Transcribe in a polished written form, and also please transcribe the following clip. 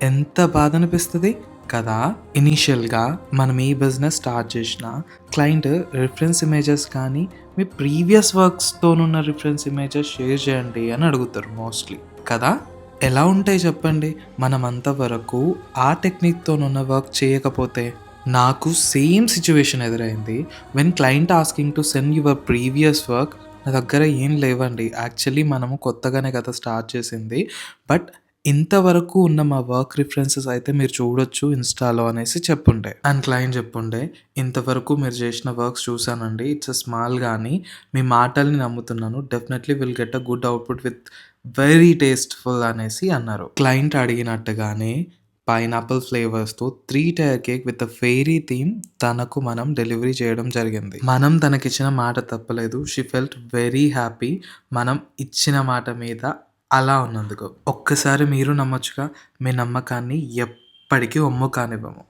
ఎంత బాధ అనిపిస్తుంది కదా. ఇనీషియల్గా మనం ఈ బిజినెస్ స్టార్ట్ చేసిన క్లయింట్ రిఫరెన్స్ ఇమేజెస్ కానీ మీ ప్రీవియస్ వర్క్స్తోనున్న రిఫరెన్స్ ఇమేజెస్ షేర్ చేయండి అని అడుగుతారు మోస్ట్లీ కదా. ఎలా ఉంటాయి చెప్పండి మనం అంతవరకు ఆ టెక్నిక్తోనున్న వర్క్ చేయకపోతే. నాకు సేమ్ సిచ్యువేషన్ ఎదురైంది. When client asking to send your previous work, నా దగ్గర ఏం లేవండి. యాక్చువల్లీ మనము కొత్తగానే కదా స్టార్ట్ చేసింది. బట్ ఇంతవరకు ఉన్న మా వర్క్ రిఫరెన్సెస్ అయితే మీరు చూడొచ్చు ఇన్‌స్టాలో అనేసి చెప్పుండే. అండ్ క్లయింట్ చెప్పుండే, ఇంతవరకు మీరు చేసిన వర్క్స్ చూసానండి. ఇట్స్ స్మాల్ గానీ మీ మాటల్ని నమ్ముతున్నాను. Definitely will get a good output with very tasteful అనేసి అన్నారు. క్లయింట్ అడిగినట్టుగానే పైనాపిల్ ఫ్లేవర్స్‌తో 3 tier cake with a fairy theme తనకు మనం డెలివరీ చేయడం జరిగింది. మనం తనకిచ్చిన మాట తప్పలేదు. She felt very happy. మనం ఇచ్చిన మాట మీద అలా ఉన్నందుకు. ఒక్కసారి మీరు నమ్మొచ్చుగా. మీ నమ్మకాన్ని ఎప్పటికీ వమ్ము కానివ్వము.